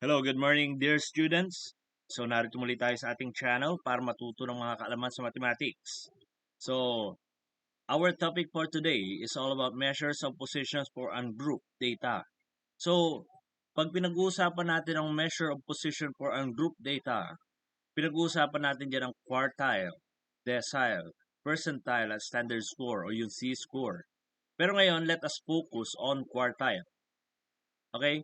Hello, good morning dear students. So narito muli tayo sa ating channel para matuto ng mga kaalaman sa mathematics. So, our topic for today is all about measures of positions for ungrouped data. So, pag pinag-uusapan natin ang measure of position for ungrouped data, pinag-uusapan natin dyan ang quartile, decile, percentile at standard score o yung C-score. Pero ngayon, let us focus on quartile. Okay?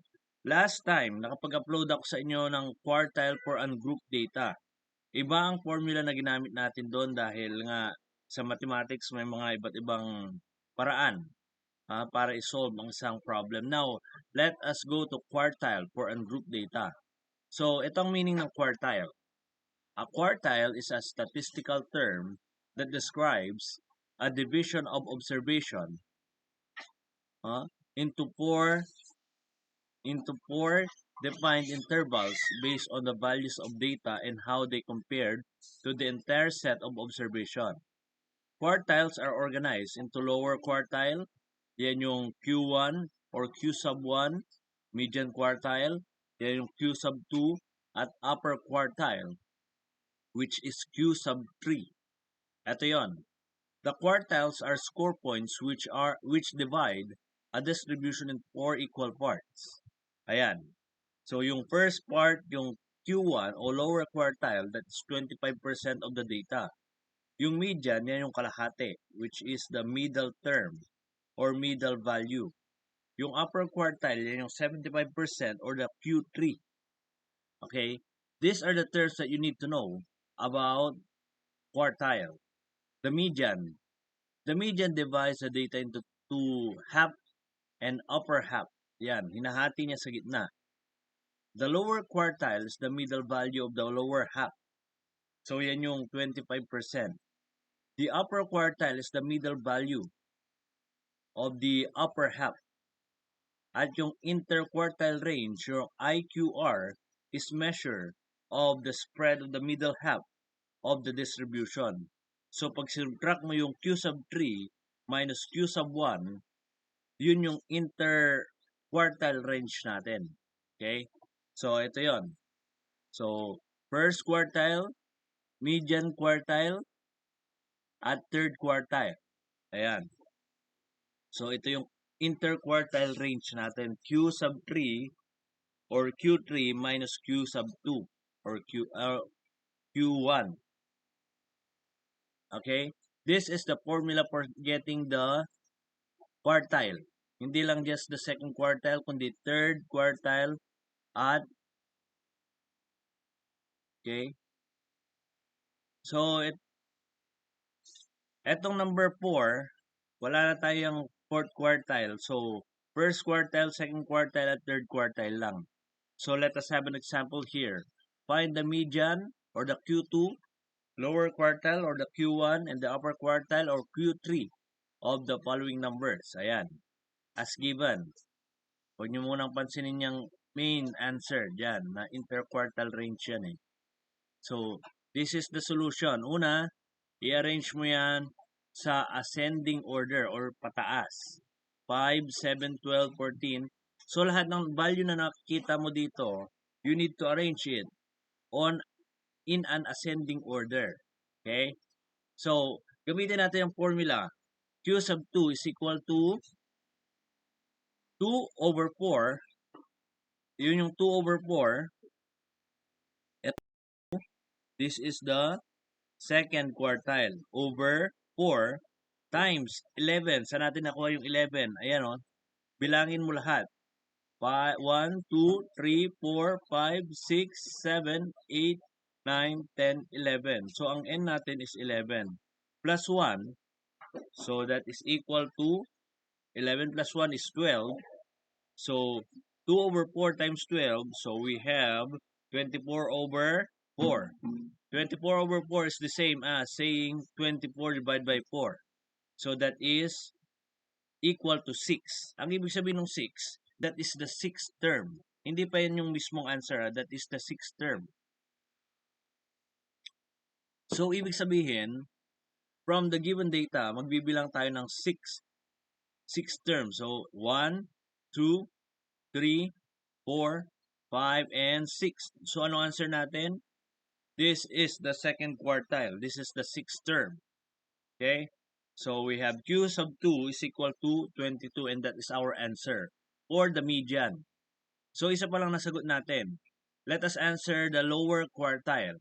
Last time, nakapag-upload ako sa inyo ng quartile for ungrouped data. Iba ang formula na ginamit natin doon dahil nga sa mathematics may mga iba't ibang paraan para isolve ang isang problem. Now, let us go to quartile for ungrouped data. So, itong meaning ng quartile. A quartile is a statistical term that describes a division of observation uh, into four defined intervals based on the values of data and how they compared to the entire set of observation. Quartiles are organized into lower quartile, yan yung Q1 or Q sub 1, median quartile, yan yung Q sub 2, at upper quartile, which is Q sub 3. Ito yon. The quartiles are score points which divide a distribution in 4 equal parts. Ayan. So, yung first part, yung Q1 o lower quartile, that's 25% of the data. Yung median, yan yung kalahati, which is the middle term or middle value. Yung upper quartile, yan yung 75% or the Q3. Okay? These are the terms that you need to know about quartile. The median. The median divides the data into two half and upper half. Yan, hinahati niya sa gitna. The lower quartile is the middle value of the lower half. So, yan yung 25%. The upper quartile is the middle value of the upper half. At yung interquartile range, yung IQR, is measure of the spread of the middle half of the distribution. So, pag subtract mo yung Q sub 3 minus Q sub 1, yun yung interquartile range natin. Okay? So, ito yon. So, first quartile, median quartile, at third quartile. Ayan. So, ito yung interquartile range natin. Q sub 3 or Q3 minus Q sub 2 or Q1. Okay? This is the formula for getting the quartile. Hindi lang just the second quartile, kundi third quartile at okay? So, etong number 4, wala na tayong fourth quartile. So, first quartile, second quartile, at third quartile lang. So, let us have an example here. Find the median or the Q2, lower quartile or the Q1, and the upper quartile or Q3 of the following numbers. Ayan. As given. Huwag nyo munang pansinin yung main answer dyan na interquartile range yan eh. So, this is the solution. Una, i-arrange mo yan sa ascending order or pataas. 5, 7, 12, 14. So, lahat ng value na nakikita mo dito, you need to arrange it in an ascending order. Okay? So, gamitin natin yung formula. Q sub 2 is equal to 2 over 4. Yun yung 2 over 4. This is the second quartile over 4 times 11. Saan natin nakuha yung 11? Ayan o. Bilangin mo lahat. 1, 2, 3, 4, 5, 6, 7, 8, 9, 10, 11. So, ang n natin is 11. Plus 1. So, that is equal to 11 plus 1 is 12. So, 2 over 4 times 12. So, we have 24 over 4. 24 over 4 is the same as saying 24 divided by 4. So, that is equal to 6. Ang ibig sabihin ng 6, that is the 6th term. Hindi pa yan yung mismong answer. That is the 6th term. So, ibig sabihin, from the given data, magbibilang tayo ng 6 terms. So, 1, 2, 3, 4, 5, and 6. So, ano answer natin? This is the second quartile. This is the sixth term. Okay? So, we have Q sub 2 is equal to 22, and that is our answer for the median. So, isa pa lang nasagot natin. Let us answer the lower quartile.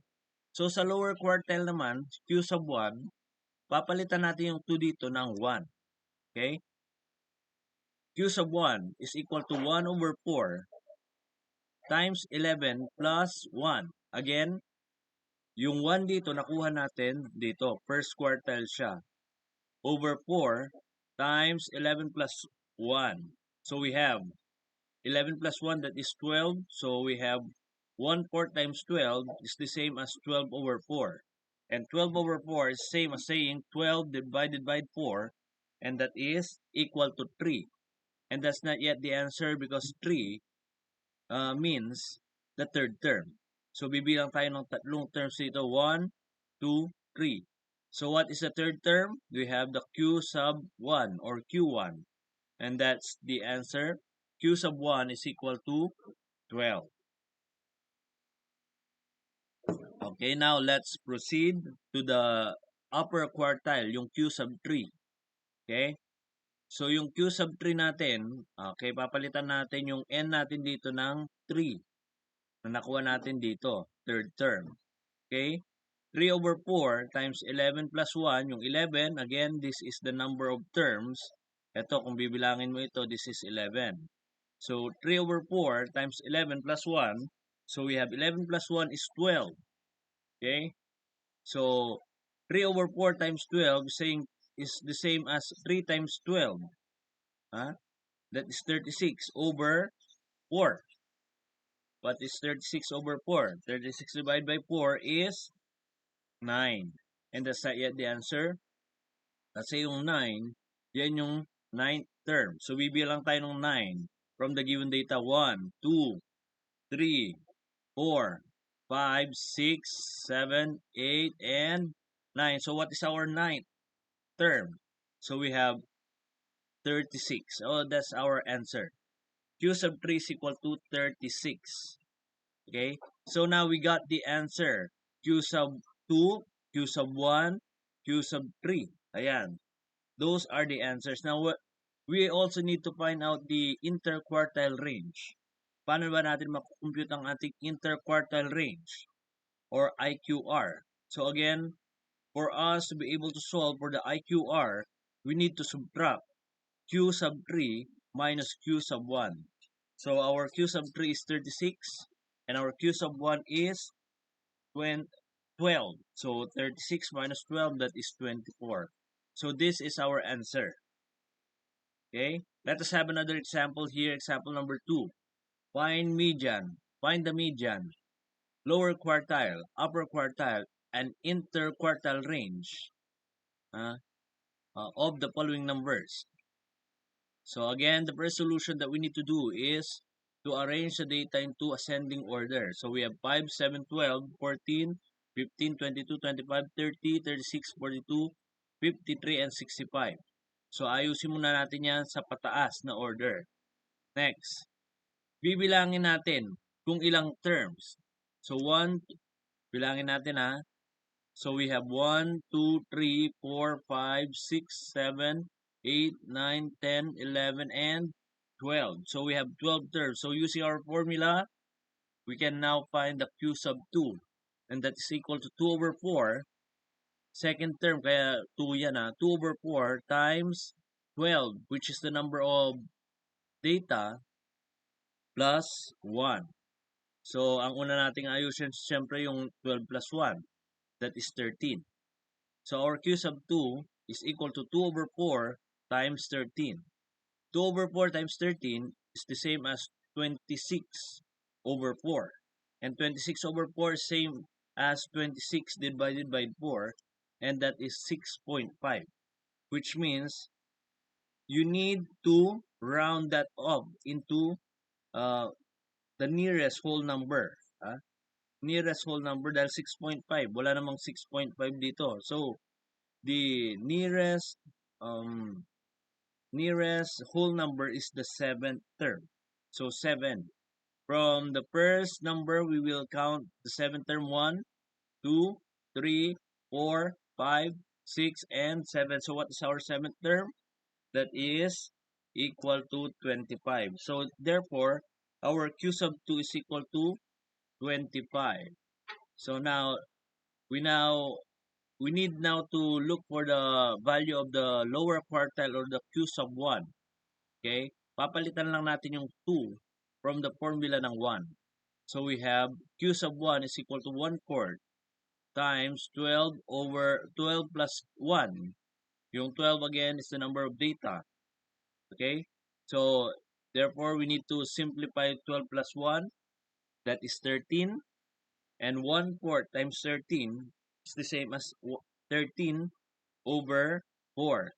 So, sa lower quartile naman, Q sub 1, papalitan natin yung 2 dito ng 1. Okay? Q sub 1 is equal to 1 over 4 times 11 plus 1. Again, yung 1 dito, nakuha natin dito. First quartile siya. Over 4 times 11 plus 1. So, we have 11 plus 1, that is 12. So, we have 1/4 times 12 is the same as 12 over 4. And 12 over 4 is same as saying 12 divided by 4. And that is equal to 3. And that's not yet the answer because 3 means the third term. So, bibilang tayo ng tatlong terms dito. 1, 2, 3. So, what is the third term? We have the Q sub 1 or Q1. And that's the answer. Q sub 1 is equal to 12. Okay, now let's proceed to the upper quartile, yung Q sub 3. Okay? So, yung Q sub 3 natin, okay, papalitan natin yung N natin dito ng 3 na nakuha natin dito, third term. Okay? 3 over 4 times 11 plus 1, yung 11, again, this is the number of terms. Ito, kung bibilangin mo ito, this is 11. So, 3 over 4 times 11 plus 1, so we have 11 plus 1 is 12. Okay? So, 3 over 4 times 12 is the same as 3 times 12. Huh? That is 36 over 4. What is 36 over 4? 36 divided by 4 is 9. And that's not yet the answer. Kasi yung 9, yan yung 9th term. So, bibilang tayo ng 9 from the given data. 1, 2, 3, 4, 5, 6, 7, 8, and 9. So, what is our 9th term? So, we have 36. Oh, that's our answer. Q sub 3 is equal to 36. Okay? So, now we got the answer. Q sub 2, Q sub 1, Q sub 3. Ayan. Those are the answers. Now, we also need to find out the interquartile range. Paano ba natin makukompute ang ating interquartile range or IQR? So, again, for us to be able to solve for the IQR, we need to subtract Q sub 3 minus Q sub 1. So, our Q sub 3 is 36, and our Q sub 1 is 12. So, 36 minus 12, that is 24. So, this is our answer. Okay? Let us have another example here. Example number 2. Find median. Find the median. Lower quartile, upper quartile, and interquartile range of the following numbers. So again, the first solution that we need to do is to arrange the data into ascending order. So we have 5, 7, 12, 14, 15, 22, 25, 30, 36, 42, 53, and 65. So ayusin muna natin yan sa pataas na order. Next, bibilangin natin kung ilang terms. So 1, bilangin natin ha. So we have 1, 2, 3, 4, 5, 6, 7, 8, 9, 10, 11, and 12. So we have 12 terms. So using our formula, we can now find the Q sub 2. And that is equal to 2 over 4. Second term, kaya 2 yan ha. 2 over 4 times 12, which is the number of data, plus 1. So, ang una nating ayusin, siyempre yung 12 plus 1. That is 13. So, our Q sub 2 is equal to 2 over 4 times 13. 2 over 4 times 13 is the same as 26 over 4. And 26 over 4 is same as 26 divided by 4. And that is 6.5. Which means you need to round that up into the nearest whole number. Nearest whole number dahil 6.5. Wala namang 6.5 dito. So, the nearest whole number is the 7th term. So, 7. From the first number, we will count the seventh term 1, 2, 3, 4, 5, 6, and 7. So what is our seventh term? That is equal to 25. So therefore, our q sub 2 is equal to 25. So we now we need now to look for the value of the lower quartile or the q sub 1. Okay? Papalitan lang natin yung 2 from the formula ng 1. So we have q sub 1 is equal to 1/4 times 12 plus 1. Yung 12 again is the number of data. Okay? So therefore, we need to simplify 12 plus 1. That is 13. And 1/4 times 13 is the same as 13 over 4.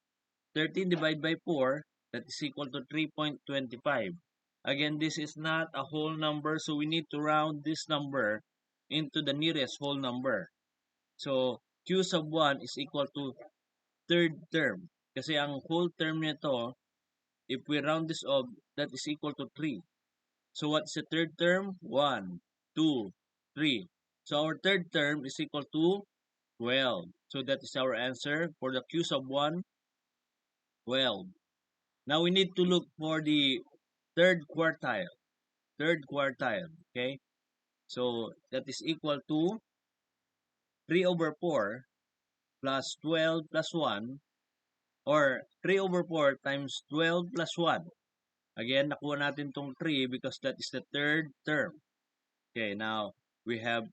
13 divided by 4, that is equal to 3.25. Again, this is not a whole number, so we need to round this number into the nearest whole number. So, q sub 1 is equal to third term. Kasi ang whole term nito, if we round this off, that is equal to 3. So, what's the third term? 1, 2, 3. So, our third term is equal to 12. So, that is our answer for the q sub 1, 12. Now, we need to look for the third quartile. Third quartile, okay? So, that is equal to 3 over 4 plus 12 plus 1, or 3 over 4 times 12 plus 1. Again, nakuha natin tong 3 because that is the third term. Okay, now, we have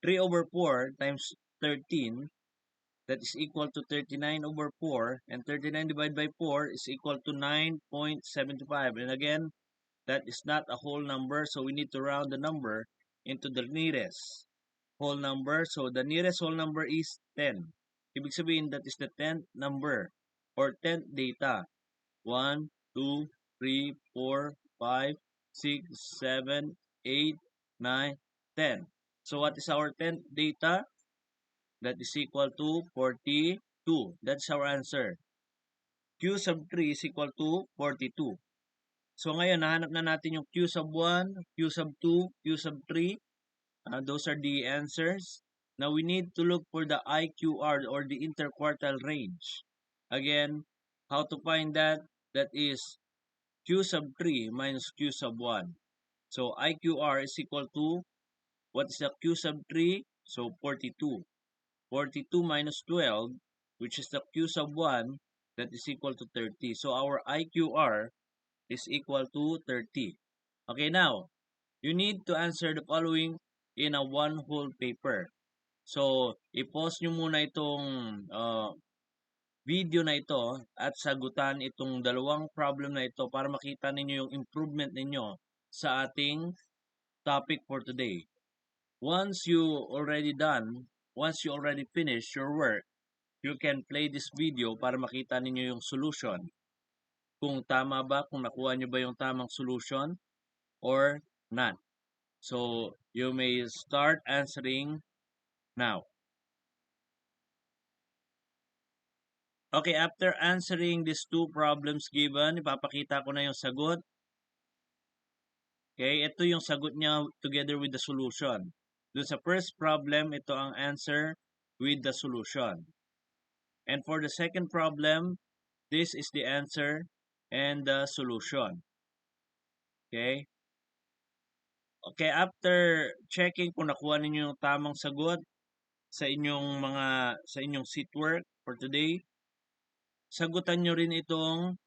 3 over 4 times 13, that is equal to 39 over 4, and 39 divided by 4 is equal to 9.75. And again, that is not a whole number, so we need to round the number into the nearest whole number. So the nearest whole number is 10. Ibig sabihin, that is the 10th number or 10th data. 1, 2, 3, 4, 5, 6, 7, 8, 9, 10. So what is our 10th data? That is equal to 42. That's our answer. Q sub 3 is equal to 42. So ngayon, nahanap na natin yung Q sub 1, Q sub 2, Q sub 3. Those are the answers. Now we need to look for the IQR or the interquartile range. Again, how to find that? That is Q sub 3 minus Q sub 1. So IQR is equal to, what is the Q sub 3? So 42. 42 minus 12, which is the Q sub 1, that is equal to 30. So our IQR is equal to 30. Okay, now, you need to answer the following in a one whole paper. So, i-pause nyo muna itong video na ito at sagutan itong dalawang problem na ito para makita ninyo yung improvement ninyo sa ating topic for today. Once you already finish your work, you can play this video para makita ninyo yung solution. Kung tama ba, kung nakuha nyo ba yung tamang solution or not. So, you may start answering now. Okay, after answering these two problems given, ipapakita ko na yung sagot. Okay, ito yung sagot niya together with the solution. Doon sa first problem, ito ang answer with the solution. And for the second problem, this is the answer and the solution. Okay? Okay, after checking kung nakuha ninyo yung tamang sagot sa inyong seat work for today, sagutan nyo rin itong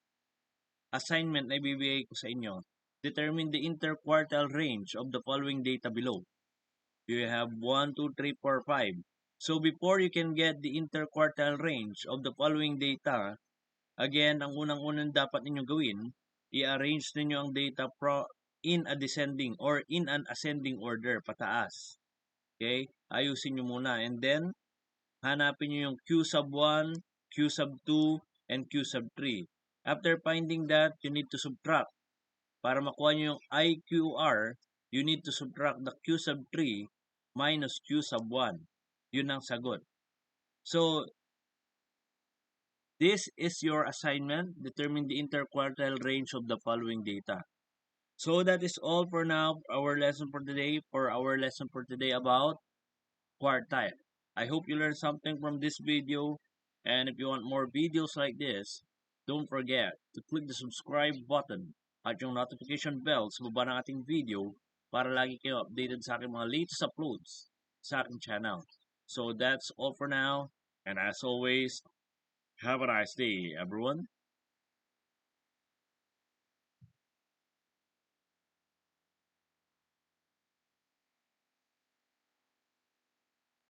assignment na ibibigay ko sa inyo. Determine the interquartile range of the following data below. You have 1, 2, 3, 4, 5. So before you can get the interquartile range of the following data, again, ang unang-unang dapat ninyo gawin, i-arrange ninyo ang data in a descending or in an ascending order, pataas. Okay? Ayusin nyo muna. And then, hanapin nyo yung Q sub 1, Q sub 2, and Q sub 3. After finding that, you need to subtract. Para makuha nyo yung IQR, you need to subtract the Q sub 3 minus Q sub 1. Yun ang sagot. So, this is your assignment. Determine the interquartile range of the following data. So that is all for now. Our lesson for today about quartile. I hope you learned something from this video. And if you want more videos like this, don't forget to click the subscribe button at yung notification bell sa baba ng ating video para lagi kayo updated sa aking mga latest uploads sa aking channel. So that's all for now. And as always, have a nice day, everyone.